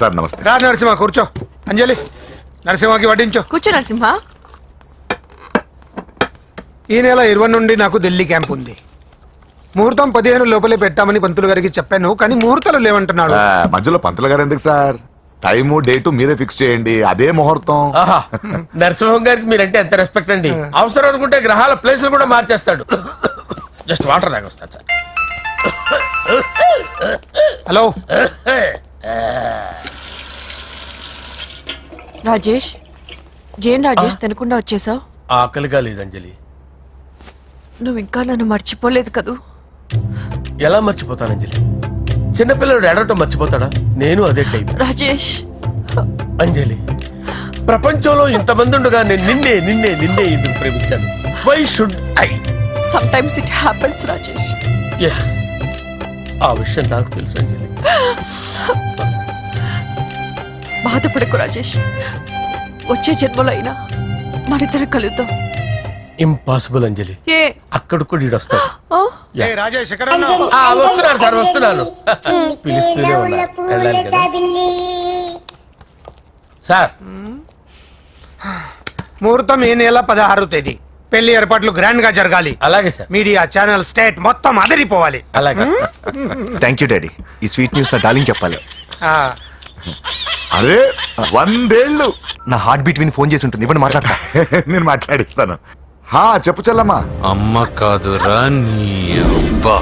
Sir నమస్తే. రా నరసింహ కూర్చో. అంజలి నరసింహకి వడ్డించో. కూర్చో నరసింహ. ఈ నెల 20 నుండి నాకు ఢిల్లీ క్యాంప్ ఉంది. ముహూర్తం 15 లోపలే పెట్టామని పంతులు గారికి చెప్పాను, కానీ ముహూర్తాలు లేవంటున్నాడు. మధ్యలో పంతులు గారు ఎందుకు సార్? టైము డేటు మీరే ఫిక్స్ చేయండి, అదే ముహూర్తం. నరసింహం గారికి మీరంటే ఎంత రెస్పెక్ట్ అండి. అవసరం అనుకుంటే గ్రహాల ప్లేసులు కూడా మార్చేస్తాడు. జస్ట్ వాటర్ తాగొస్తాను సార్. హలో రాజేష్, ఏం రాజేష్ తినకుండా వచ్చేసావు? ఆకలిగా లేదు అంజలి. నువ్వు ఇంకా నన్ను మర్చిపోలేదు కదూ? ఎలా మర్చిపోతాను అంజలి? చిన్నపిల్లడు ఏడవటం మర్చిపోతాడా? నేను అదే టైప్. రాజేష్ అంజలి, ప్రపంచంలో ఇంతమంది ఉండగా నేను నిన్నే నిన్నే నిన్నే ఎందుకు ప్రేమించాను? Why should I? Sometimes it happens Rajesh. Yes, ఆ విషయం నాకు తెలుసు అంజలి. బాధపడకు రాజేష్, వచ్చే జన్మలో అయినా మనిద్దరం కలుద్దాం. ఇంపాసిబుల్ అంజలి. ఏ అక్కడ కూడా ఈడొస్తాడు. ఆ? ఏ రాజేష్ ఎక్కడ ఉన్నావు? వస్తున్నాను సార్, వస్తున్నాను. పిలుస్తూనే ఉన్నారు, వెళ్ళాలి కదా సార్. ముహూర్తం ఈ నెల 16వ తేదీ. పెళ్లి ఏర్పాట్లు గ్రాండ్ గా జరగాలి. అలాగే సార్. మీడియా ఛానల్ స్టేట్ మొత్తం అదిరిపోవాలి. అలాగే. Thank you daddy. ఈ స్వీట్ న్యూస్ నా డార్లింగ్ చెప్పాలి. ఆ, అరే 100 ఏళ్ళు. నా హార్ట్ బీట్ విని ఫోన్ చేసి ఉంటుంది, ఇవ్వండి మాట్లాడతా. నేను మాట్లాడిస్తాను. చెప్పు చెల్లమ్మా. అమ్మ కాదురా నీ అబ్బా.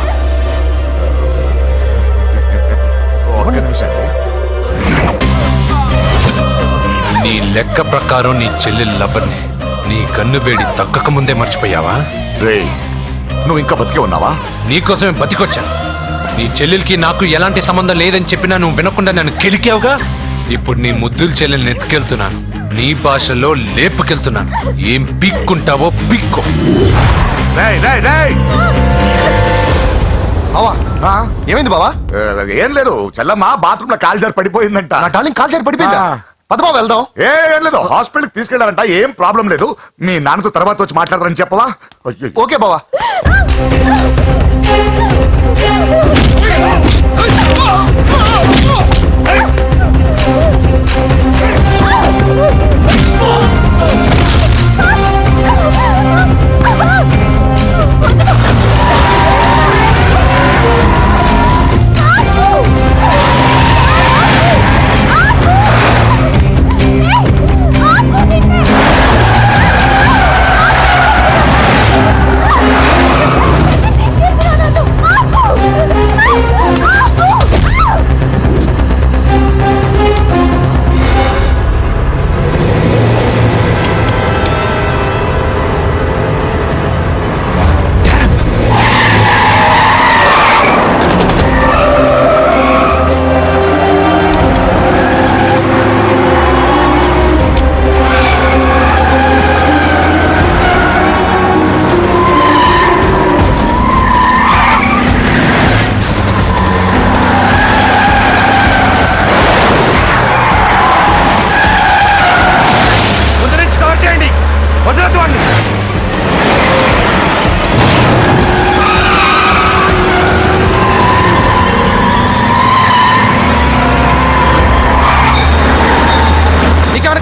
ఒక్క నిమిషం. నీ లెక్క ప్రకారం నీ చెల్లెలు లవర్ని నీ కన్ను వేడి తగ్గక ముందే మర్చిపోయావా? రేయ్, నువ్వు ఇంకా బతికే ఉన్నావా? నీకోసమే బతికొచ్చాను. నీ చెల్లెలకి నాకు ఎలాంటి సంబంధం లేదని చెప్పినా నువ్వు వినకుండా నన్ను కెలికావుగా. ఇప్పుడు నీ ముద్దుల చెల్లెల్ని ఎత్తుకెళ్తున్నాను, నీ భాషలో లేపుకెళ్తున్నాను. ఏం పిక్కుంటావో పిక్కో. రేయ్ రేయ్ రేయ్. బావా ఏమైంది బావా? ఏం లేదు, చెల్లమ్మ బాత్రూమ్ లో కాలు జారి పడిపోయిందంట. నా డార్లింగ్ కాల్ చేరి పడిపోయిందా? పద బావ వెళ్దాం. ఏం లేదు, హాస్పిటల్కి తీసుకెళ్ళారంట. ఏం ప్రాబ్లం లేదు. మీ నాన్నతో తర్వాత వచ్చి మాట్లాడతారని చెప్పవా? అయ్యో. ఓకే బావా.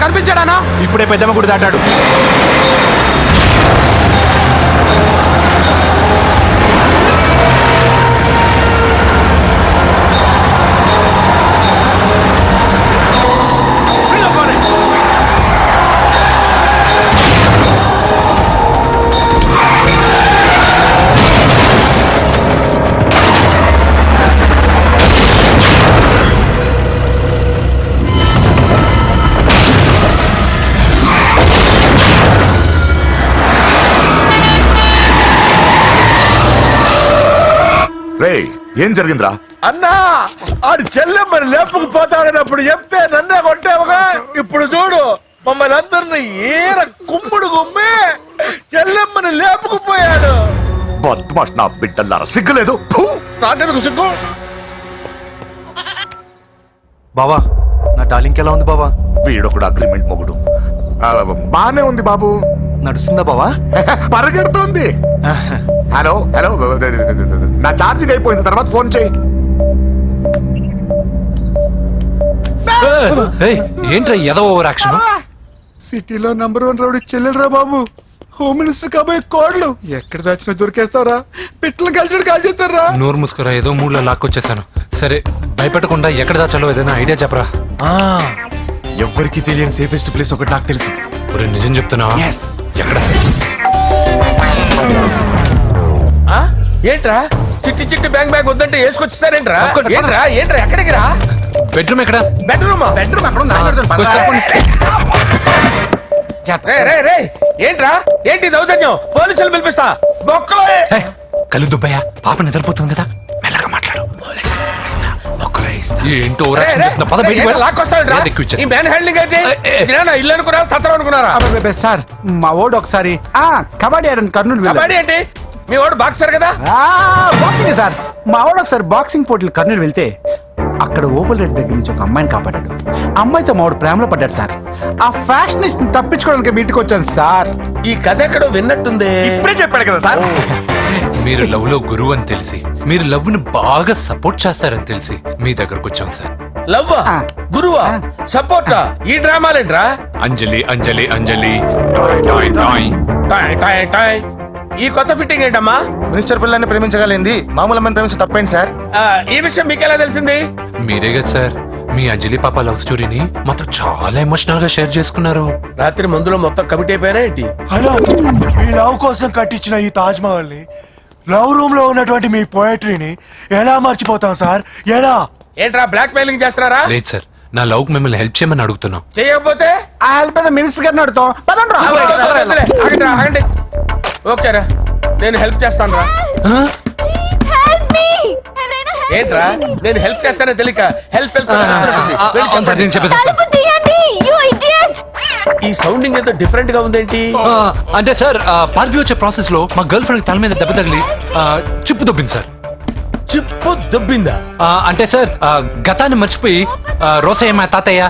కనిపించాడానా? ఇప్పుడే పెద్దమ్మ గుడి దాటాడు. రేయ్, ఏం జరిగిందిరా? అన్నా, ఆడు చెల్లెమ్మని లేపుకుపోతాడన్నప్పుడు చెప్తే నన్నే కొట్టావుగా. ఇప్పుడు చూడు, మమ్మల్ని అందరిని ఏర కుమ్ముడు గుమ్మి చెల్లెమ్మని లేపుకుపోయాడు. బద్మాష్ నా బిడ్డల్లారా, సిగ్గులేదు? నాకెందుకు సిగ్గు? బావా నా డార్లింగ్ ఎలా ఉంది బావా? వీడొకడు అగ్రిమెంట్ మొగుడు. బానే ఉంది బాబు. నడుస్తుందా బావా? పరిగెడుతోంది. హలో హలో, నా ఛార్జింగ్ అయిపోయింది, తర్వాత ఫోన్ చేయి. ఏయ్, ఏంట్రా ఏదో ఓవర్ యాక్షన్? సిటీలో నంబర్ 1 రౌడీ చెల్లెలరా బాబు. హోమ్ మినిస్టర్ కాబోయే కోడలు ఎక్కడ దాచినా దొరికేస్తావరా? పిట్టలు కలిసి కాల్ చేస్తారా? నోరు మూసుకురా, ఏదో మూడ్లో లాక్కొచ్చేసాను. సరే, భయపెట్టకుండా ఎక్కడ దాచాలో ఏదైనా ఐడియా చెప్పరా. ఎవ్వరికి తెలియని సేఫెస్ట్ ప్లేస్ ఒకటి నాకు తెలుసు. ఒరే, నిజం చెప్తున్నా? Yes. ఎక్కడ? ఆ? ఏంట్రా చిట్టి చిట్టి బ్యాంక్ బ్యాగ్ వద్దంటే వేసుకొచ్చేసారేంట్రా? తప్పకుండా. ఏంట్రా ఏంట్రా ఎక్కడికి రా? బెడ్రూమ్ ఎక్కడ? బెడ్రూమా? బెడ్రూమ్ అక్కడ ఉందా? కొంచెం తప్పండి. రే రే రే ఏంట్రా ఏంటి దౌర్జన్యం? పోలీసులు పిలిపిస్తా. బొక్కలో ఏయ్, కళ్ళు దుబ్బయ్యా, పాప నిద్రపోతుంది కదా, మెల్లగా మాట్లాడు. ఏంటో ఓవర్ యాక్షన్ చేస్తున్నా? పద బయటికి వెళ్ళు. లాక్కొస్తాడు. ఎక్కువ ఇచ్చేస్తా. ఈ మ్యాన్ హ్యాండింగ్ అయితే ఇదేనా ఇల్లు అనుకున్నారా సత్రం అనుకున్నారా? అబ్బబ్బబ్బే, సార్ మా ఓడు ఒకసారి కబడ్డీ ఆడని కర్నూలు వెళ్ళాడు. కబడ్డీ ఏంటి? మీ వాడు బాక్సర్ కదా? Boxing sir. మా ఓడు ఒకసారి బాక్సింగ్ పోటీలు కర్నూలు వెళ్తే అక్కడ ఓపెల్ రెడ్డి దగ్గర నుంచి ఒక అమ్మాయిని కాపాడాడు. అమ్మాయితో మా వాడు ప్రేమలో పడ్డాడు సార్. ఆ ఫ్యాషనిస్ట్ తప్పించుకోవడానికి మీ ఇంటికి వచ్చాను సార్. ఈ కథ ఎక్కడో విన్నట్టుంది. ఇప్పుడే చెప్పాడు కదా సార్. మీరు లవ్ లో గురువు అని తెలిసి, మీరు లవ్ ను బాగా సపోర్ట్ చేస్తారని తెలిసి మీ దగ్గరకు వచ్చాం సార్. లవ్వా? గురువా? సపోర్టా? ఈ డ్రామాలేంట్రా? అంజలి అంజలి అంజలి టాయ్ టాయ్ టాయ్. టాయ్ టాయ్ టాయ్. ఈ కొత్త ఫిట్టింగ్ ఏంటమ్మా? మినిస్టర్ పిల్లల్ని ప్రేమించగలిగింది మామూలు అమ్మని ప్రేమించి తప్పేంటి సార్? ఈ విషయం మీకెలా తెలిసింది? మీరే కదా సార్ మీ అంజలి పాప లవ్ స్టోరీని మాతో చాలా ఎమోషనల్ గా షేర్ చేసుకున్నారు. రాత్రి మందులో మొత్తం కమిటీ అయిపోయినా ఏంటి? హలో, మీ లవ్ కోసం కట్టించిన ఈ తాజ్ మహల్ ని, లవ్ రూమ్ లో ఉన్నటువంటి మీ పోయట్రీని ఎలా మర్చిపోతాం సార్? ఎలా? ఏంట్రా బ్లాక్ మెయిలింగ్ చేస్తున్నారా? లేదు సార్, నా లవ్ కు మిమ్మల్ని హెల్ప్ చేయమని అడుగుతున్నాం. చేయకపోతే ఆ హెల్ప్ అయితే మినిస్టర్ గారిని అడుగుతాం. పదండ్రా. ఆగండి ఆగండి. ఓకేరా, నేను హెల్ప్ చేస్తాను రా. ఏంట్రా నేను హెల్ప్ చేస్తానో తెలియక హెల్ప్ హెల్ప్ అవును సార్, నేను చెప్పేసి ఈ సౌండింగ్ ఏదో డిఫరెంట్ గా ఉందేంటి? అంటే సార్ పార్టీ వచ్చే ప్రాసెస్ లో మా గర్ల్ ఫ్రెండ్ తల మీద దెబ్బ తగిలి చిప్పు దొబ్బింది సార్. చిప్పు దొబ్బిందా? అంటే సార్ గతాన్ని మర్చిపోయి రోసయ్య మా తాతయ్య,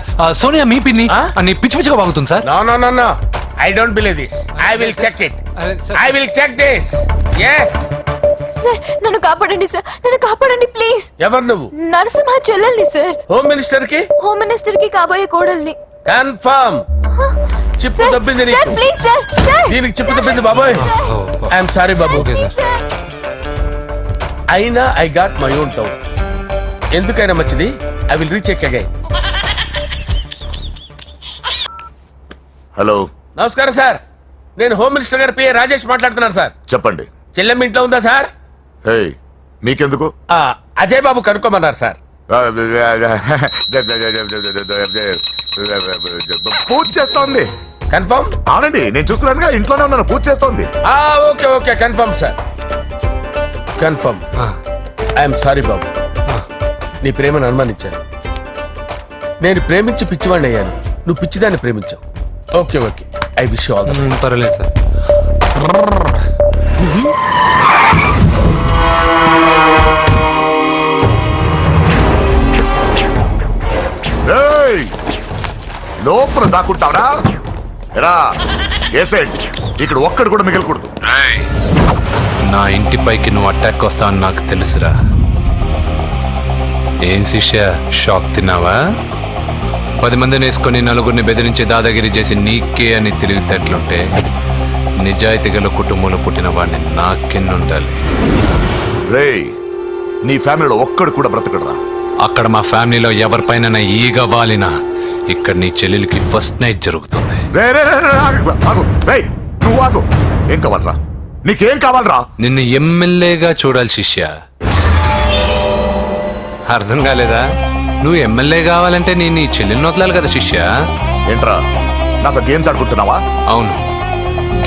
సోనియా మీ పిన్ని అని పిచ్చి పిచ్చిగా వాగుతుంది sir. No no no no, I don't believe this. I will check it. I will check this. yes sir నన్ను కాపాడండి సార్, నన్ను కాపాడండి ప్లీజ్. ఎవరు నువ్వు? నరసింహ చెల్లెల్ని సార్. హోమ్ మినిస్టర్ కి? హోమ్ మినిస్టర్ కి కాబోయే కోడల్ని. కన్ఫర్మ్. చిప్పు సార్ దొబ్బింది సార్ నీకు. Please sir. సార్ దీనికి చిప్పు దొబ్బింది బాబోయ్. ఐఎమ్ సారీ బాబు. Okay please sir. సార్. అయినా I got my own town. ఎందుకైనా మంచిది, I will recheck again. Hello, నమస్కారం సార్, నేను హోమ్ మినిస్టర్ గారి పిఏ రాజేష్ మాట్లాడుతున్నాను సార్. చెప్పండి. చెల్లెమ్మ ఇంట్లో ఉందా సార్? హే, మీకెందుకు? అజయ్ బాబు కనుక్కోమన్నారు సార్. పూజ చేస్తోంది. కన్ఫర్మ్? అవునండి, నేను చూస్తున్నానుగా, ఇంట్లోనే ఉన్నాను, పూజ చేస్తోంది. Okay okay, confirm sir, confirm. I'm sorry బాబు, నీ ప్రేమను అనుమానించాను. నేను ప్రేమించి పిచ్చివాడిని అయ్యాను, నువ్వు పిచ్చిదాన్ని ప్రేమించావు. Okay okay, I wish all the best. పర్వాలేదు సార్. ఏయ్, లోపల దాక్కుంటావరా? ఎరా ఏసేయండి, ఇక్కడ ఒక్కడు కూడా మిగలకూడదు. నా ఇంటి పైకి నువ్వు అటాక్ వస్తావు అని నాకు తెలుసురా. ఏం శిష్య, షాక్ తిన్నావా? 10 మందిని వేసుకొని నలుగురిని బెదిరించి దాదాగిరి చేసి నీకే అని తెలివితేటలుంటే నిజాయితీ గల కుటుంబంలో పుట్టిన వాడిని నాకెన్నుండాలి. రేయ్, నీ ఫ్యామిలీలో ఒక్కడు కూడా బ్రతకడరా. అక్కడ మా ఫ్యామిలీలో ఎవరిపైన ఈగ వాలినా ఇక్కడ నీ చెల్లెలికి ఫస్ట్ నైట్ జరుగుతుంది. రే రే రే రే, ఆగు. రేయ్, నువ్వు ఆగు. ఏం కావాలరా? నీకేం కావాలరా? నిన్ను ఎమ్మెల్యేగా చూడాలి శిష్య. అర్థం కాలేదా? నువ్వు ఎమ్మెల్యే కావాలంటే నేను నీ చెల్లెల్ని వదలాలి కదా శిష్య. ఏంట్రా, నాతో గేమ్స్ ఆడుకుంటున్నావా? అవును,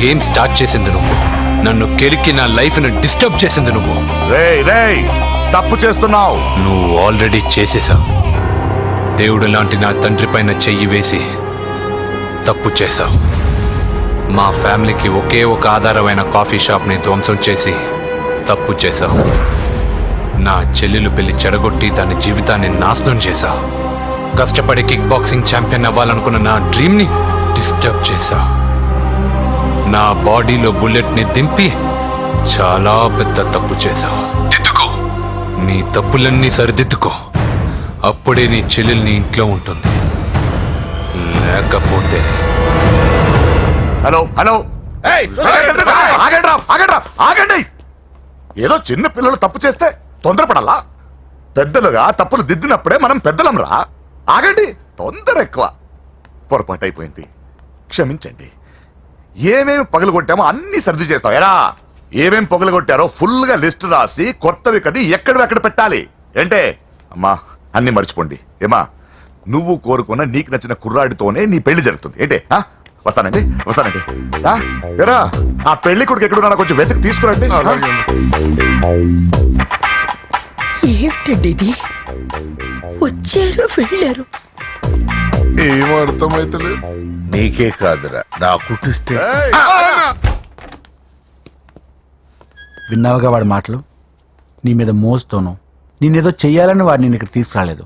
గేమ్ స్టార్ట్ చేసింది నువ్వు, నన్ను కెలికి నా లైఫ్ ను డిస్టర్బ్ చేసింది నువ్వు. రేయ్ రేయ్, తప్పు చేస్తున్నావు. నువ్వు ఆల్రెడీ చేసేసావు. దేవుడు లాంటి నా తండ్రి పైన చెయ్యి వేసి తప్పు చేశావు. మా ఫ్యామిలీకి ఒకే ఒక ఆధారమైన కాఫీ షాప్ని ధ్వంసం చేసి తప్పు చేశావు. నా చెల్లెలు పెళ్లి చెడగొట్టి దాని జీవితాన్ని నాశనం చేశావు. కష్టపడి కిక్ బాక్సింగ్ ఛాంపియన్ అవ్వాలనుకున్న నా డ్రీమ్ని డిస్టర్బ్ చేశావు. నా బాడీలో బుల్లెట్ని దింపి చాలా పెద్ద తప్పు చేశావు. దిద్దుకో, నీ తప్పులన్నీ సరిదిద్దుకో. అప్పుడే నీ చెల్లెలు నీ ఇంట్లో ఉంటుంది. లేకపోతే హలో హలో ఆగండి. ఏదో చిన్న పిల్లలు తప్పు చేస్తే తొందరపడాలా? పెద్దలుగా తప్పులు దిద్దినప్పుడే మనం పెద్దలంరా. ఆగండి, తొందర ఎక్కువ. పొరపాటు అయిపోయింది, క్షమించండి. ఏమేమి పగలగొట్టామో అన్ని సర్ది చేస్తాం. ఎరా ఏమేం పగలగొట్టారో ఫుల్ గా లిస్ట్ రాసి కొత్తవి కని ఎక్కడ పెట్టాలి. ఏంటే అమ్మా, అన్ని మర్చిపోండి. ఏమా, నువ్వు కోరుకున్న నీకు నచ్చిన కుర్రాడితోనే నీ పెళ్లి జరుగుతుంది. ఏంటే వస్తానండి. ఎరా ఆ పెళ్లి కొడుకు ఎక్కడున్నా కొంచెం వెతికి తీసుకురండి. ఏమిటండి ఇది? వచ్చారు వెళ్ళారు. ఏం అర్థమైతలేదు. నీకే కాదురా, నా కుట్టిస్తే విన్నావుగా వాడి మాటలు. నీ మీద మోస్తోను నేనేదో చెయ్యాలని వాడిని నేను ఇక్కడ తీసుకురాలేదు.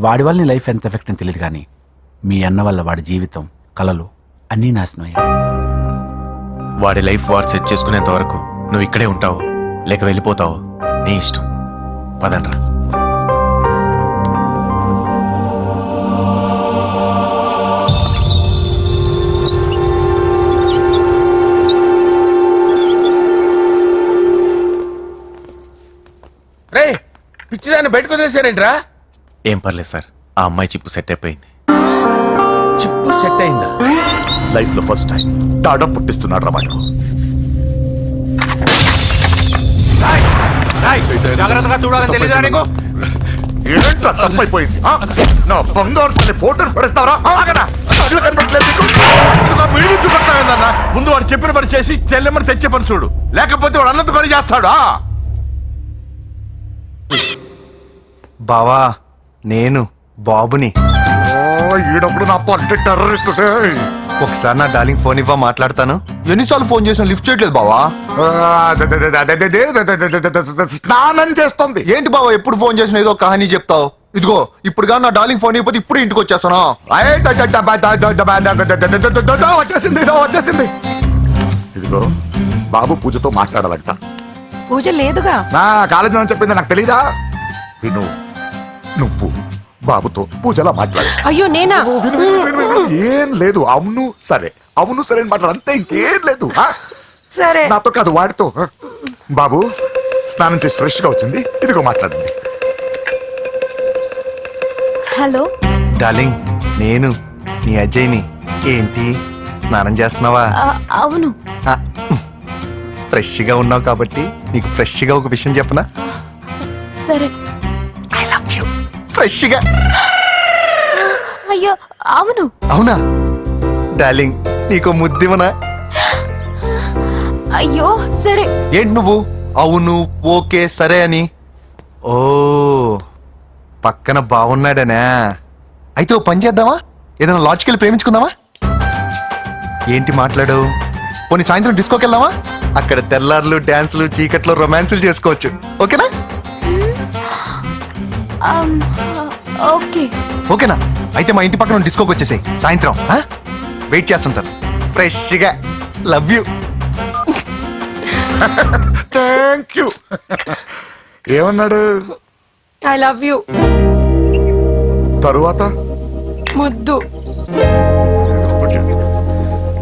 వాడి వల్ల నీ లైఫ్ ఎంత ఎఫెక్ట్ అని తెలియదు, కానీ మీ అన్న వల్ల వాడి జీవితం, కలలు అన్నీ నాశనం అయ్యాయి. వాడి లైఫ్ వాడు సెట్ చేసుకునేంత వరకు నువ్వు ఇక్కడే ఉంటావు, లేక వెళ్ళిపోతావు, నీ ఇష్టం. పదండ్రా. రే పిచ్చిదాన్ని బయటకు వదిలేశారేంట్రా? ఏం పర్లేదు సార్, ఆ అమ్మాయి చిప్పు సెట్ అయిపోయింది. చిప్పు సెట్ అయిందా? లైఫ్ లో ఫస్ట్ టైం తాడ పుట్టిస్తున్నాడు రా వాడు. జాగ్రత్తగా చూడాలని తెలియదురా నీకు? ఏంట్రా తప్పైపోయింది? నా బంగారు తల్లి ఫోటోని పడేస్తావరా? కళ్ళు కనబడట్లేదు నీకు? మీరు చూపెడతావేందన్నా? ముందు వాడు చెప్పిన పని చేసి చెల్లెమ్మని తెచ్చే పని చూడు, లేకపోతే వాడు అన్నంత పని చేస్తాడు. బావా, నేను బాబుని. ఈడప్పుడు నా పంట టెర్రరిస్ట్. ఒకసారి నా డార్లింగ్ ఫోన్ ఇవ్వ, మాట్లాడతాను. ఎన్నిసార్లు ఫోన్ చేసినా లిఫ్ట్ చేయట్లేదు బావా. స్నానం చేస్తుంది. ఏంటి బావా, ఎప్పుడు ఫోన్ చేసినా ఏదో కహానీ చెప్తావు. ఇదిగో ఇప్పుడు కానీ నా డార్లింగ్ ఫోన్ ఇవ్వకపోతే ఇప్పుడు ఇంటికి వచ్చేస్తాను. వచ్చేసింది. ఇదిగో బాబు పూజతో మాట్లాడాలంట. పూజ లేదుగా. నా కాలేజీ అని చెప్పింది నాకు తెలీదా? విను, నువ్వు బాబుతో పూజలా మాట్లాడు. అయ్యో నేనా? విను. ఏం లేదు. అవును సరే అని మాట్లాడు, అంతే, ఇంకేం లేదు. సరే. నాతో కాదు, వాడితో. బాబు స్నానం చేసి ఫ్రెష్ గా వచ్చింది, ఇదిగో మాట్లాడండి. హలో డార్లింగ్, నేను నీ అజయ్ని. ఏంటి స్నానం చేస్తున్నావా? అవును. ఫ్రెష్ గా ఉన్నావు కాబట్టి నీకు ఫ్రెష్ గా ఒక విషయం చెప్పనా? సరే. I love you. ఫ్రెష్ గా. అయ్యో అవును. అవునా డార్లింగ్, నీకు ముద్దివనా? అయ్యో సరే. ఏంటి నువ్వు అవును ఓకే సరే అని? ఓ, పక్కన బాగున్నాడనా? అయితే ఓ పని చేద్దామా, ఏదైనా లాజికల్ ప్రేమించుకుందామా? ఏంటి మాట్లాడు? పోనీ సాయంత్రం డిస్కోకి వెళ్దామా? అక్కడ తెల్లార్లు డాన్సులు, చీకట్లో రొమాన్సులు చేసుకోవచ్చు. ఓకేనా? ఓకే. ఓకేనా? అయితే మా ఇంటి పక్కన డిస్కోకి వచ్చేసాయి సాయంత్రం. వెయిట్ చేస్తుంటాను ఫ్రెష్గా. Love you. Thank you. ఏమన్నాడు? I love you. తరువాత ముద్దు.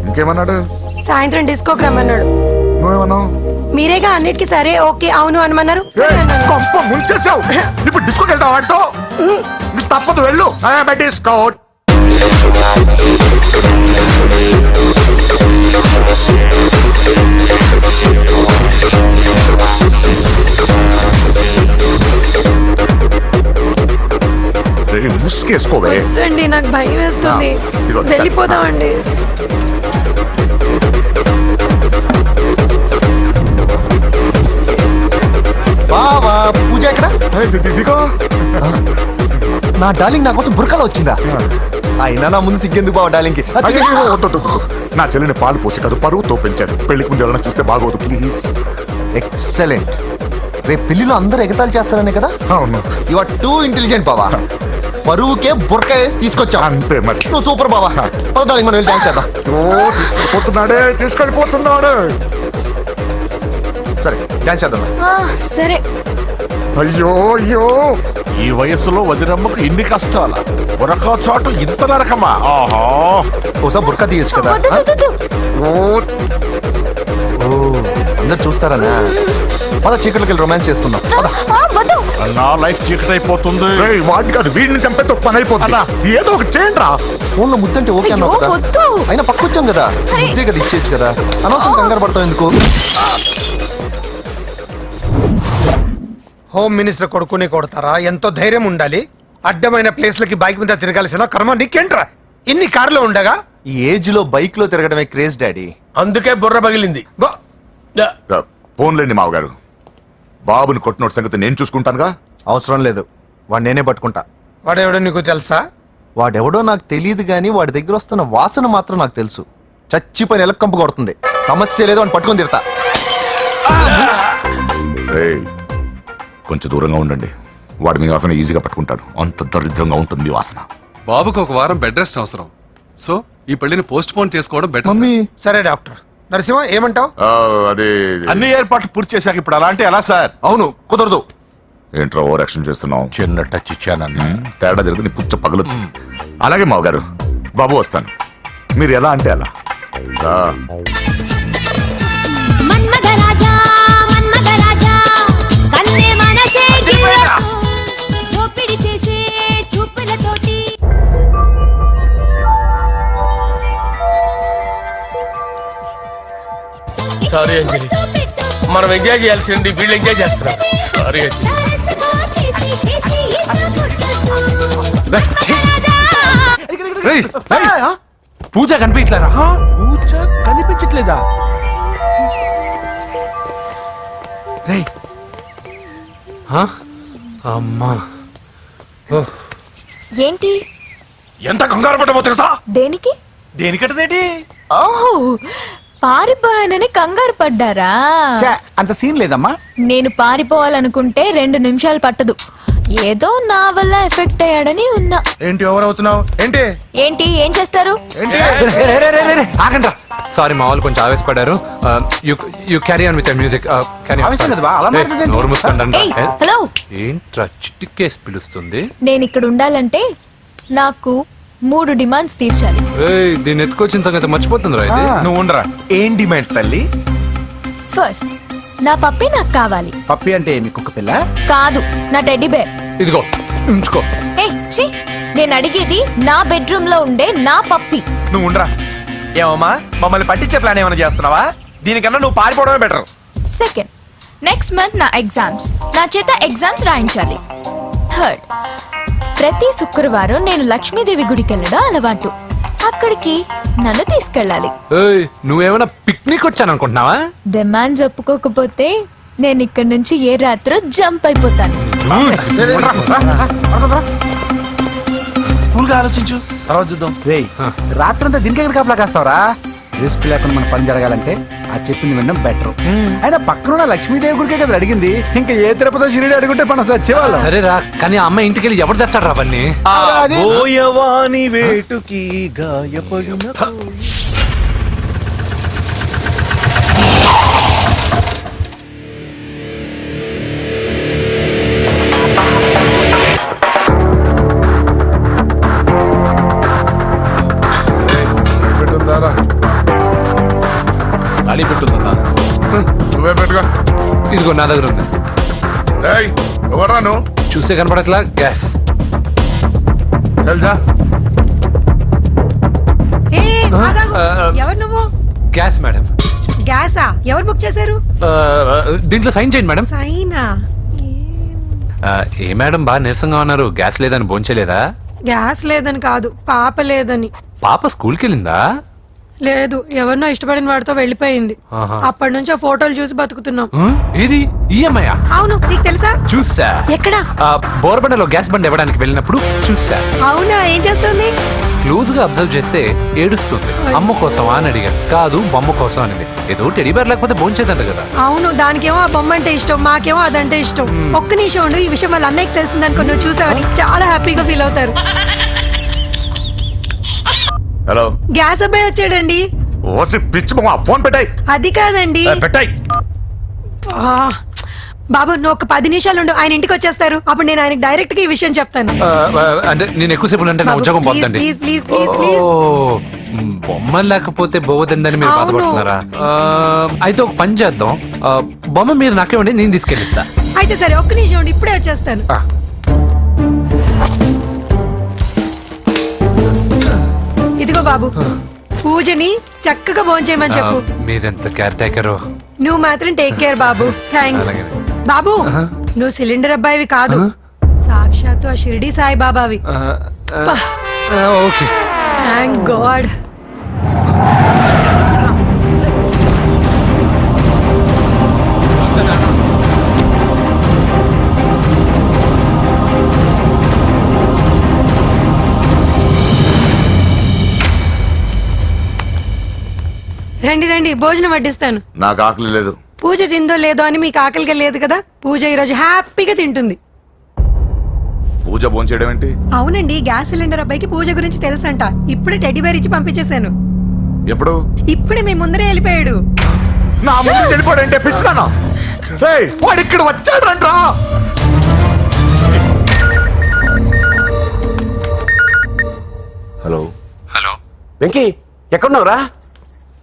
ఇంకేమన్నాడు? సాయంత్రం డిస్కోకి రమ్మన్నాడు. నువ్వేమన్నావు? మీరేగా అన్నిటికీ సరే ఓకే అవును అనమన్నారు. సరే అన్నాను. కొంప ముంచేసావు. ఇప్పుడు డిస్కోకి వెళ్తావు వాటితో? తప్పదు, వెళ్ళు. డిస్కో. ముసుకేసుకోవే. వద్దండి, నాకు భయం వేస్తుంది. ఇదిగో, వెళ్ళిపోదామండి. బావా, పూజ ఎక్కడ? ఇదిగో నా డార్లింగ్ నా కోసం బుర్కలో వచ్చిందా? అయినా నా ముందు సిగ్గెందుకు బావ డార్లింగ్కి? అయ్యో, వద్దు. నా చెల్లిని పాలు పోసి కాదు, పరువుతో పెంచాను. పెళ్లికి ముందు ఎవరైనా చూస్తే బాగోదు, ప్లీజ్. ఎక్సలెంట్. రేపు పెళ్లిలో అందరూ ఎగతాళి చేస్తారనే కదా? అవును. యు ఆర్ టూ ఇంటెలిజెంట్ బావా. పరువుకే బుర్క వేసి తీసుకొచ్చా. అంతే మరి. నువ్వు సూపర్ బావా. పద డార్లింగ్, మనం వెళ్ళి డాన్స్ చేద్దాం. తీసుకెళ్ళిపోతున్నాడే. సరే డాన్స్ చేద్దాం. సరే. అయ్యో అయ్యో ఈ వయస్సులో వదినమ్మకు ఇన్ని కష్టాల ఒరక చోటు ఇంత నరకమా? ఆహా. ఓసారి బుర్కా తీయొచ్చు కదా వద్దు, ఆ? వద్దు, వద్దు. ఓ అందరు చూస్తారనా? పద చీకట్లోకి వెళ్ళి రొమాన్స్ చేసుకుందాం పద. వద్దు. నా లైఫ్ చీకట్ అయిపోతుంది. రేయ్, వాడిని కాదు వీడిని చంపేతో పని అయిపోతుందా? ఏదో ఒకటి చేయండి రా. ఫోన్ లో ముద్దంటే ఓకే అన్నావు అయ్యో, కదా వద్దు. అయినా పక్కొచ్చాం కదా ముద్దే కదా ఇచ్చేయచ్చు కదా అనవసరం కంగారు పడతావు ఎందుకు? హోమ్ మినిస్టర్ కొడుకుని కొడతారా? ఎంతో ధైర్యం ఉండాలి. అడ్డమైన ప్లేస్లకి బైక్ మీద తిరగాల్సిన కర్మ నీకేంట్రా? ఇన్ని కార్లో ఉండగా ఈ ఏజ్ లో బైక్ లో తిరగడమే క్రేజ్ డాడీ. అందుకే బుర్ర పగిలింది. ఫోన్లేండి మావగారు, బాబుని కొట్టినోటి సంగతి నేను చూసుకుంటానుగా. అవసరం లేదు, వాడు నేనే పట్టుకుంటా. వాడెవడో నీకు తెలుసా? వాడెవడో నాకు తెలియదు కానీ వాడి దగ్గర వస్తున్న వాసన మాత్రం నాకు తెలుసు. చచ్చిపోయిన ఎలక కంపు కొడుతుంది. సమస్య లేదు అని పట్టుకొని తిడతా. రేయ్, కొంచెం దూరంగా ఉండండి. వాడు మీ వాసన ఈజీగా పట్టుకుంటాడు. అంత దరిద్రంగా ఉంటుంది మీ వాసన. బాబుకు ఒక వారం బెడ్ రెస్ట్ అవసరం. సో ఈ పెళ్లిని పోస్ట్ పోన్ చేసుకోవడం బెటర్. మమ్మీ సరే డాక్టర్ నరసింహ ఏమంటావు? అదే అన్ని ఏర్పాట్లు పూర్తి చేశాక ఇప్పుడు అలా అంటే ఎలా సార్? అవును కుదరదు. ఏంట్రా ఓవర్ యాక్షన్ చేస్తున్నావు? చిన్న టచ్ ఇచ్చానన్న. తేడా జరిగితే నీ పుచ్చ పగలు. అలాగే మావగారు, బాబు వస్తాను. మీరు ఎలా అంటే అలా. రా. మన్మథరాజా, మన్మథరాజా, కన్నే మనసే గిల్లకు, దోపిడి చేసే చూపులతోటి. సారీ అంజలి, మనం ఎంజాయ్ చేయాల్సింది వీళ్ళు ఎంజాయ్ చేస్తున్నారు. సారీ అంజలి. పూజ కనిపించలేరా? పూజ కనిపించట్లేదా? రేయ్ అమ్మా ఏంటి? ఎంత కంగారు పడ్డమో తెలుసా? దేనికి? దేనికంటదేంటి? ఓహో, పారిపోయానని కంగారు పడ్డారా? ఛే, అంత సీన్ లేదమ్మా. నేను పారిపోవాలనుకుంటే 2 నిమిషాలు పట్టదు. ఏదో నా వల్ల ఎఫెక్ట్ అయ్యాడని ఉన్నా. ఏంటి ఓవర్ అవుతున్నావు? ఏంటి ఏంటి ఏం చేస్తారు? ఆగండ్రా. సారీ మా వాళ్ళు కొంచెం ఆవేశపడ్డారు. You carry on with music. ఆవేశం కదా బా, అలా మాట్లాడేదేంటి? నోరు మూసుకోండి. ఏయ్, హలో. ఏంట్రా చిటికేసి పిలుస్తుంది? నేను ఇక్కడ ఉండాలంటే నాకు 3 డిమాండ్స్ తీర్చాలి. దీన్ని ఎత్తుకొచ్చిన సంగతి మర్చిపోతుందిరా ఇది. నువ్వు ఉండరా. ఏం డిమాండ్స్ తల్లి? ఫస్ట్, నా పప్పి నాకు కావాలి. పప్పి అంటే మీ కుక్క పిల్ల? కాదు, నా టెడ్డీ బేర్. ఇదిగో ఉంచుకో. ఛీ, నేను అడిగేది నా బెడ్రూమ్ లో ఉండే నా పప్పి. నువ్వు ఉండరా. ఏమమ్మా మమ్మల్ని పట్టించే ప్లాన్ ఏమైనా చేస్తున్నావా? దీనికన్నా నువ్వు పారిపోవడమే బెటర్. సెకండ్, నెక్స్ట్ మంత్ నా ఎగ్జామ్స్, నా చేత ఎగ్జామ్స్ రాయించాలి. థర్డ్, ప్రతి శుక్రవారం నేను లక్ష్మీదేవి గుడికి వెళ్ళడం అలవాటు. అక్కడికి నన్ను తీసుకెళ్ళాలి. నువ్వేమైనా పిక్నిక్ వచ్చాను అనుకుంటున్నావా? డిమాండ్స్ ఒప్పుకోకపోతే నేను ఇక్కడి నుంచి ఏ రాత్రో జంప్ అయిపోతాను. కూల్గా ఆలోచించు, తర్వాత చూద్దాం. రేయ్ రాత్రంతా దీనికి ఎక్కడ కాపలా కాస్తావరా? రిస్క్ లేకుండా మన పని జరగాలంటే ఆ చెప్పింది వినడం బెటర్. అయినా పక్కన లక్ష్మీదేవి గుడికే కదా అడిగింది. ఇంకా ఏ తిరుపతి షిరిడి అడుగుంటే మనం సచ్చేవాళ్ళం. సరేరా, కానీ ఆ అమ్మాయి ఇంటికి వెళ్ళి ఎవరు తెస్తాడు అవన్నీ? బోయవాని వేటుకి గాయపడిన ఖాళీ పెట్టుందన్నా. నువ్వే పెట్టుగా. ఇదిగో నా దగ్గర ఉంది. ఎవరా నువ్వు? చూస్తే కనపడట్లా? గ్యాస్. తెలుసా? ఎవరు నువ్వు? Gas madam. గ్యాసా? ఎవరు బుక్ చేశారు? దీంట్లో సైన్ చేయండి మేడం. సైనా? ఏ మేడం బాగా నీరసంగా ఉన్నారు? గ్యాస్ లేదని భోంచలేదా? గ్యాస్ లేదని కాదు, పాప లేదని. పాప స్కూల్కి వెళ్ళిందా? లేదు, ఎవరినో ఇష్టపడిన వాడితో వెళ్ళిపోయింది. ఆహా. అప్పటి నుంచి ఆ ఫోటోలు చూసి బతుకుతున్నాం. ఇది ఈఎంఐ? అవును, నీకు తెలుసా? చూసా. ఎక్కడా? బోర్బండలో గ్యాస్ బండ్ ఇవ్వడానికి వెళ్ళినప్పుడు చూసా. అవునా? ఏం చేస్తుంది? క్లోజ్ గా అబ్జర్వ్ చేస్తే ఏడుస్తుంది. అమ్మ కోసం అని అడిగాను. కాదు, బొమ్మ కోసం అనింది. ఏదో టెడీ బేర్ లేకపోతే భోంచేదంట కదా. అవును, దానికేమో ఆ బొమ్మ అంటే ఇష్టం, మాకేమో అదంటే ఇష్టం. ఒక్క నిమిషం ఉండు, ఈ విషయం వాళ్ళ అన్నయ్యకి తెలిసిందనుకో, నువ్వు చూసావని చాలా హ్యాపీగా ఫీల్ అవుతారు. హలో, గ్యాస్ అబ్బాయి వచ్చాడండి. ఓసి పిచ్చి బొమ్మ, ఫోన్ పెట్టాయి. అది కాదండి. పెట్టాయి. బాబు నువ్వు ఒక 10 నిమిషాలు ఉండు, ఆయన ఇంటికి వచ్చేస్తారు. అప్పుడు నేను ఆయనకి డైరెక్ట్ గా ఈ విషయం చెప్తాను. అంటే నేను ఎక్కువసేపు అంటే నా బాబు, ఉద్యోగం ప్లీజ్, పోతండి. Please, please, please, please. బొమ్మ లేకపోతే పోవద్దని మీరు అవును. బాధపడుతున్నారా? అయితే ఒక పని చేద్దాం. బొమ్మ మీరు నాకేమండి, నేను తీసుకెళ్ళిస్తా. అయితే సరే, ఒక్క నిమిషం ఉండి, ఇప్పుడే వచ్చేస్తాను. ఆ. ఇదిగో బాబు, పూజని చక్కగా భోంచేయమని చెప్పు. మీరెంత కేర్ టేకరు. నువ్వు మాత్రం టేక్ కేర్ బాబు. థ్యాంక్స్. అలాగే. బాబు నువ్వు సిలిండర్ అబ్బాయివి కాదు, సాక్షాత్తు ఆ షిరిడి సాయి బాబావి. ఓకే. Thank God. రండి రండి, భోజనం వడ్డిస్తాను. నాకు ఆకలి లేదు. పూజ తిందో లేదో అని మీకు ఆకలిగా లేదు కదా, పూజ ఈరోజు హ్యాపీగా తింటుంది. పూజ భోంచేయడం ఏంటి? అవునండి, గ్యాస్ సిలిండర్ అబ్బాయికి పూజ గురించి తెలుసంట. ఇప్పుడే టెడ్డీ బేర్ ఇచ్చి పంపించేశాను. ఎప్పుడు? ఇప్పుడే మీ ముందరే వెళ్ళిపోయాడు. నా ముందు చెడిపోడంటే పిచ్చిదానా? వాడు ఇక్కడ వచ్చాడంట్రా. హలో హలో వెంకీ, ఎక్కడున్నావురా?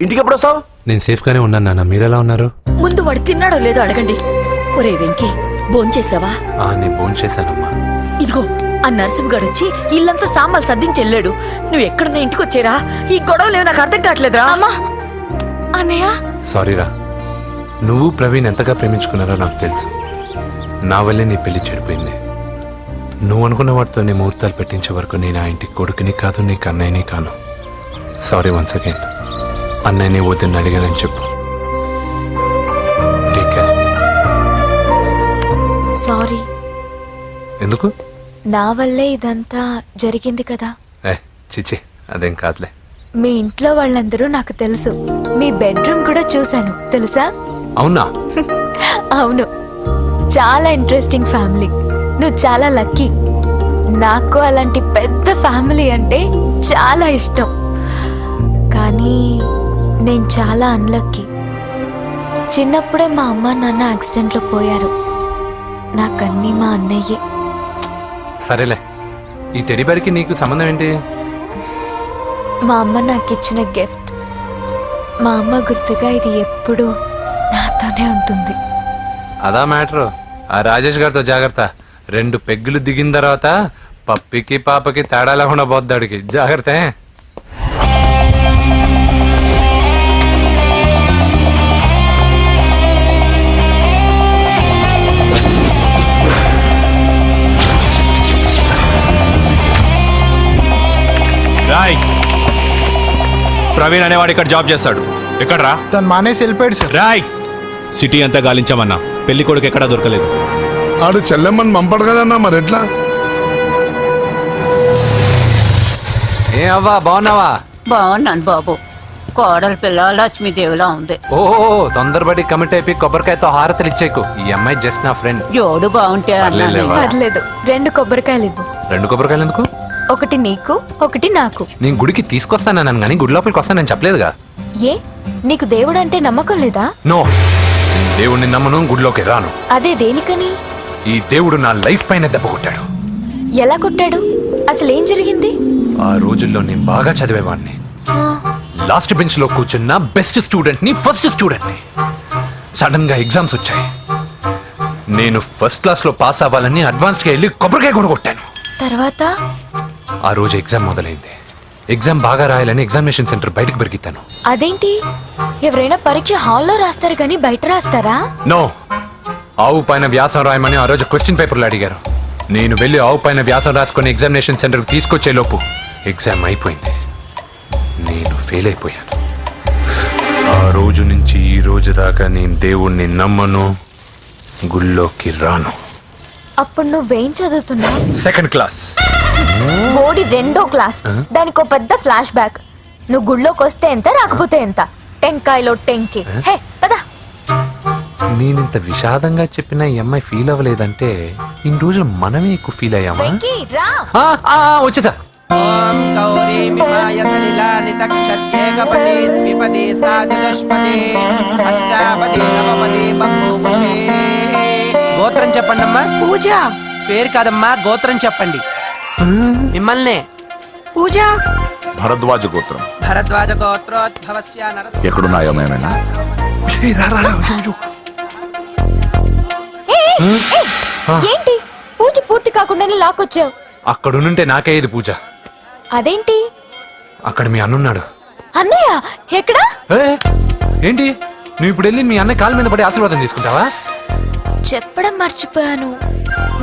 ఇంటికి ఎప్పుడు వస్తావు? నేను సేఫ్ గానే ఉన్నాను నాన్న, మీరెలా ఉన్నారు? ముందు వాడు తిన్నాడో లేదో అడగండి. ఒరే వెంకీ, భోంచేసావా? నేను ఫోన్ చేశానమ్మా. ఇదిగో ఆ నరసింహగాడు వచ్చి ఇల్లంతా సామాన్లు సర్దించి వెళ్ళాడు. నువ్వు ఎక్కడున్నా ఇంటికి వచ్చేరా. ఈ గొడవలేవు నాకు అర్థం కావట్లేదురా. అమ్మా, అన్నయ్య, సారీరా. నువ్వు ప్రవీణ్ ఎంతగా ప్రేమించుకున్నారో నాకు తెలుసు. నా వల్లే నీ పెళ్లి చెడిపోయింది. నువ్వు అనుకున్న వాటితోనే ముహూర్తాలు పెట్టించే వరకు నేను ఆ ఇంటికి కొడుకుని కాదు, నీకు అన్నయ్యని కాను. Sorry once again. అన్నయ్యని వద్దని అడిగానని చెప్పు. Take care. సారీ. ఎందుకు? నా వల్లే ఇదంతా జరిగింది కదా. చిచి, అదేం కాదులే. మీ ఇంట్లో వాళ్ళందరూ నాకు తెలుసు. మీ బెడ్రూమ్ కూడా చూశాను, తెలుసా? అవునా? అవును, చాలా ఇంట్రెస్టింగ్ ఫ్యామిలీ. నువ్వు చాలా లక్కీ. నాకు అలాంటి పెద్ద ఫ్యామిలీ అంటే చాలా ఇష్టం. కానీ నేను చాలా అన్లక్కీ. చిన్నప్పుడే మా అమ్మ నాన్న యాక్సిడెంట్లో పోయారు. నాకన్నీ మా అన్నయ్యే. సరేలే, ఈ టెడీబేర్కి నీకు సంబంధం ఏంటి? మా అమ్మ నాకు ఇచ్చిన గిఫ్ట్. మా అమ్మ గుర్తుగా ఇది ఎప్పుడూ నాతోనే ఉంటుంది. అదా మ్యాటరు. ఆ రాజేష్ గారితో జాగ్రత్త. 2 పెగ్గులు దిగిన తర్వాత పప్పికి పాపకి తేడా లేకుండా పోద్దాడికి. జాగ్రత్త. రాయ్, ప్రవీణ్ అనేవాడు ఇక్కడ జాబ్ చేస్తాడు. ఎక్కడ్రా? తను మానేసి వెళ్ళిపోయాడు సార్. రాయ్, సిటీ అంతా గాలించామన్నా, పెళ్లి కొడుకు ఎక్కడా దొరకలేదు. ఆడు చెల్లెమ్మని పంపడు కదన్నా, మరి ఎట్లా? ఏ అవ్వా, బాగున్నావా? బాగున్నాను బాబు. కోడలి పిల్ల లక్ష్మీదేవిలా ఉంది. ఓ తొందరపడి కమిట్ అయిపోయి కొబ్బరికాయతో హారతలు ఇచ్చేకు. ఈ అమ్మాయి జస్ట్ నా ఫ్రెండ్. జోడు బాగుంటే పర్లేదులేవా? పర్లేదు, 2 కొబ్బరికాయలు ఇవ్వు. 2 కొబ్బరికాయలు ఎందుకు? ఒకటి నీకు, ఒకటి నాకు. నేను గుడికి తీసుకొస్తానన్నాను కానీ గుడి లోపలికి వస్తానని చెప్పలేదుగా. ఏ, నీకు దేవుడు అంటే నమ్మకం లేదా? నో, దేవుడిని నమ్మను, గుడిలోకి రాను. అదే దేనికని? ఈ దేవుడు నా లైఫ్ పైన దెబ్బ కొట్టాడు. ఎలా కొట్టాడు? అసలు ఏం జరిగింది? ఆ రోజుల్లో నేను బాగా చదివేవాడిని. ఆ, లాస్ట్ బెంచ్ లో కూర్చున్న బెస్ట్ స్టూడెంట్ ని, ఫస్ట్ స్టూడెంట్ ని. సడన్ గా ఎగ్జామ్స్ వచ్చాయి. నేను ఫస్ట్ క్లాస్ లో పాస్ అవ్వాలని అడ్వాన్స్ గా వెళ్ళి కొబ్బరికాయ కూడా కొట్టాను. తర్వాత? ఆ రోజు ఎగ్జామ్ మొదలైంది. ఎగ్జామ్ బాగా రాయాలని ఎగ్జామినేషన్ సెంటర్ బయటకు పెరిగితాను. అదేంటి, ఎవరైనా పరీక్ష హాల్లో రాస్తారు కానీ బయట రాస్తారా? నో, ఆవు పైన వ్యాసం రాయమని ఆ రోజు క్వశ్చన్ పేపర్లు అడిగారు. నేను వెళ్ళి ఆవు పైన వ్యాసం రాసుకొని ఎగ్జామినేషన్ సెంటర్కి తీసుకొచ్చే లోపు ఎగ్జామ్ అయిపోయింది. నేను ఫెయిల్ అయిపోయాను. ఆ రోజు నుంచి ఈ రోజు దాకా నేను దేవుణ్ణి నమ్మను, గుళ్ళోకి రాను. అప్పుడు నువ్వేం చదువుతున్నావు? 2nd class. బోడి 2వ క్లాస్. దానికో పెద్ద ఫ్లాష్ బ్యాక్. నువ్వు గుళ్ళోకి వస్తే ఎంత, రాకపోతే ఎంత. టెంకాయలో టెంకి. హే పదా. నేనింత విషాదంగా చెప్పిన ఈ అమ్మాయి ఫీల్ అవ్వలేదంటే ఇన్ని రోజులు మనమే ఎక్కువ ఫీల్ అయ్యామా? వెంకీ రా. వచ్చేసా. గోత్రం చెప్పండి అమ్మా. పూజ. పేరు కాదమ్మా, గోత్రం చెప్పండి. మిమ్మల్ని. పూజ. భరద్వాజ గోత్రం. భరద్వాజ గోత్రోద్భవస్య నరసింహ. ఎక్కడున్నాయో మేమైనా ఏంటి పూజ పూర్తి కాకుండానే లాక్కొచ్చావు? అక్కడుంటే నాకే ఇది పూజ. అదేంటి? అక్కడ మీ అన్నున్నాడు. అన్నయ్య ఎక్కడా? ఏంటి నువ్వు ఇప్పుడు వెళ్ళి మీ అన్నయ్య కాళ్ళ మీద పడి ఆశీర్వాదం తీసుకుంటావా? చెప్పడం మర్చిపోయాను,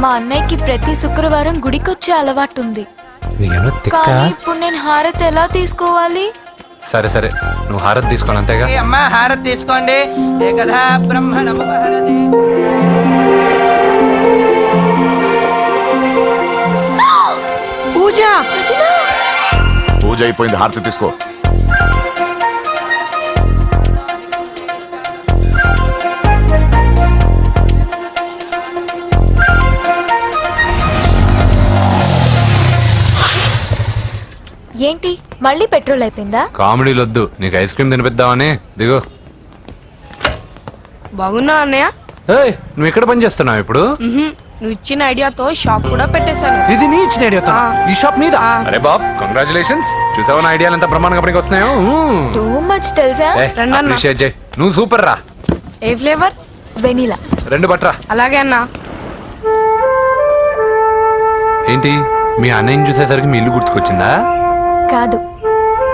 మా అన్నయ్యకి ప్రతి శుక్రవారం గుడికొచ్చే అలవాటు ఉంది. కానీ ఇప్పుడు నేను హారతి ఎలా తీసుకోవాలి? సరే సరే, నువ్వు హారతి తీసుకోను అంతేగా. అమ్మా హారతి తీసుకోండి. ఏకదా బ్రహ్మణముపహరతి. పూజ. పూజ అయిపోయింది, హారతి తీసుకో. ఏంటి మళ్ళీ పెట్రోల్ అయిపోయిందా? కామెడీలు వద్దు, నీకు ఐస్ క్రీమ్ తినిపిద్దామని. దిగు. బాగున్నా అన్నయ్య? ఏయ్, నువ్వు ఎక్కడ పని చేస్తున్నావు ఇప్పుడు? నువ్వు ఇచ్చిన ఐడియాతో షాప్ కూడా పెట్టేశాను. ఇది నీ ఇచ్చిన ఐడియా? ఈ షాప్ మీద? అరే బాబ్, కంగ్రాచులేషన్స్. చూసావా నా ఐడియాలు ఎంత బ్రహ్మాండంగా పనికి వస్తున్నాయో? టూ మచ్ తెలుసా? అప్రిషియేట్ చేయి. నువ్వు సూపర్ రా. ఏ ఫ్లేవర్? వెనీలా. 2 బట్రా. అలాగే అన్నా. ఏంటి మీ అన్నయ్యని చూసేసరికి మీ ఇల్లు గుర్తుకొచ్చిందా? కాదు,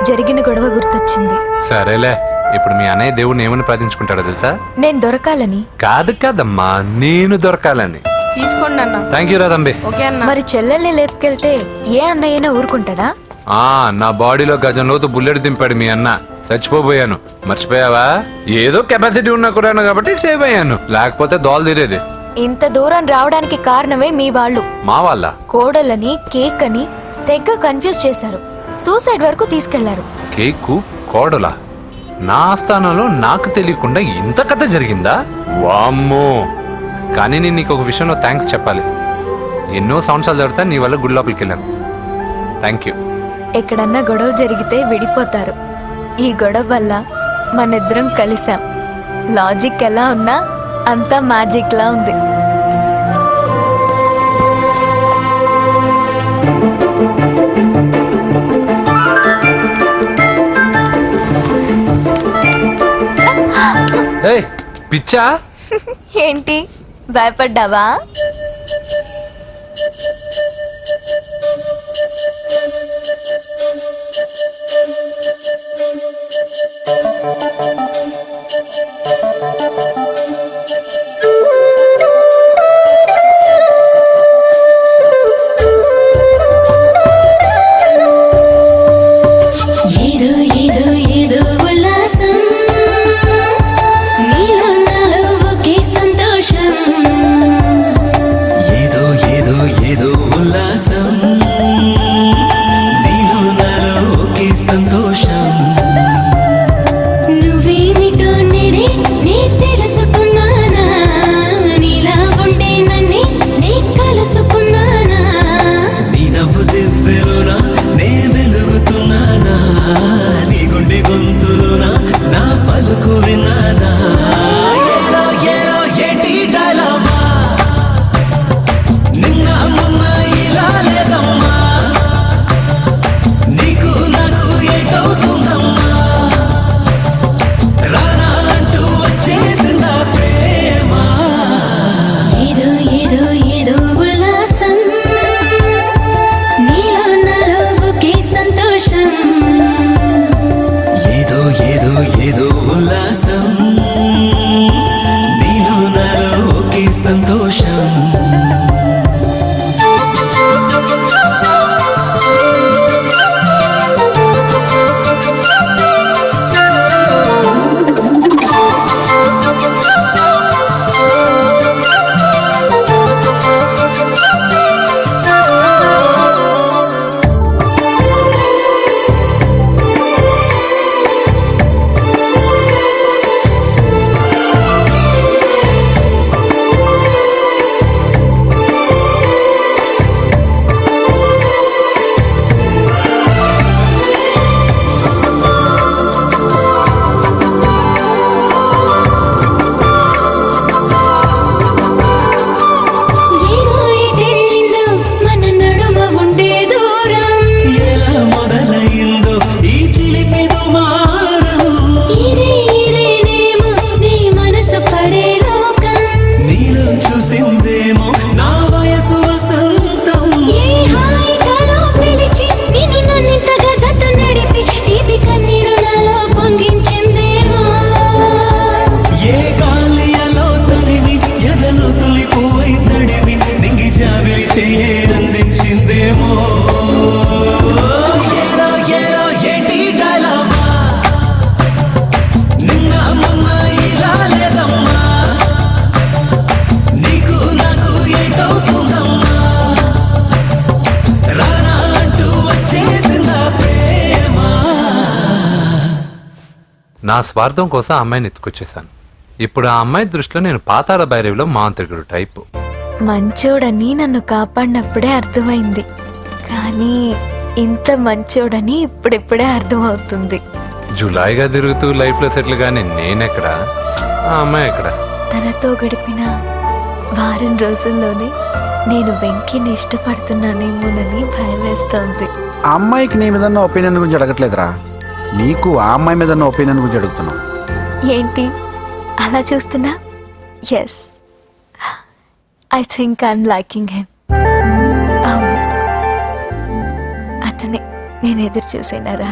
జరిగిన గొడవ గుర్తొచ్చింది. సరేలే, ఇప్పుడు మీ అన్నయ్య దేవుడిని ఏమని ప్రార్థించుకుంటాడో తెలుసా? నేను దొరకాలని. కాదు కాదమ్మా, నేను దొరకాలని. తీసుకోండి అన్న. Thank you రాదంబి. ఓకే అన్న. మరి చెల్లెల్ని లేపుకెళ్తే ఏ అన్నయ్యనా ఊరుకుంటాడా? నా బాడీలో గజం లోతు బుల్లెట్ దింపాడు మీ అన్న. చచ్చిపోయాను, మర్చిపోయావా? ఏదో కెపాసిటీ ఉన్నా కూడా కాబట్టి సేవ్ అయ్యాను, లేకపోతే దోలు తీరేది. ఇంత దూరం రావడానికి కారణమే మీ వాళ్ళు. మా వాళ్ళ? కోడలని కేక్ అని తెగ కన్ఫ్యూజ్ చేశారు, సూసైడ్ వరకు తీసుకెళ్లారు. కేకు కోడలా? నా ఆస్థానంలో నాకు తెలియకుండా ఇంత కథ జరిగిందా? వామ్మో. కానీ నేను నీకు ఒక విషయంలో థ్యాంక్స్ చెప్పాలి. ఎన్నో సంవత్సరాలు జరుగుతా నీ వల్ల గుడి లోపలికి వెళ్ళాను. Thank you. ఎక్కడన్నా గొడవ జరిగితే విడిపోతారు, ఈ గొడవ వల్ల మనిద్దరం కలిసాం. లాజిక్ ఎలా ఉన్నా అంతా మ్యాజిక్ లా ఉంది. పిచ్చా? ఏంటి భయపడ్డావా? అందించిందేమో ఏలో ఏలో ఏంటి డైలమా నిన్న మొన్న ఇలా లేదమ్మా నీకు నాకు ఏంటవుతుందమ్మా రానా అంటూ వచ్చేసిన ప్రేమ. నా స్వార్థం కోసం ఆ అమ్మాయిని ఎత్తుకొచ్చేసాను. ఇప్పుడు ఆ అమ్మాయి దృష్టిలో నేను పాతాళ భైరవిలో మాంత్రికుడు టైపు. మంచోడని నన్ను కాపాడినప్పుడే అర్థమైంది, కానీ ఇంత మంచోడని ఇప్పుడిప్పుడే అర్థమవుతుంది. జులాయిగా తిరుగుతూ లైఫ్ లో సెటిల్ గానీ నేనెక్కడా, ఆ అమ్మాయి ఎక్కడ? తనతో గడిపిన వారం రోజుల్లోనే నేను వెంకిని ఇష్టపడుతున్నానేమోనని భయం వేస్తోంది. ఆ అమ్మాయికి నీ మీద ఉన్న ఒపీనియన్ గురించి అడగట్లేదురా, నీకు ఆ అమ్మాయి మీద ఉన్న ఒపీనియన్ గురించి అడుగుతున్నావు. ఏంటి అలా చూస్తున్నా? Yes, I think I am liking him. అతనే నేను ఎదురు చూసేనారా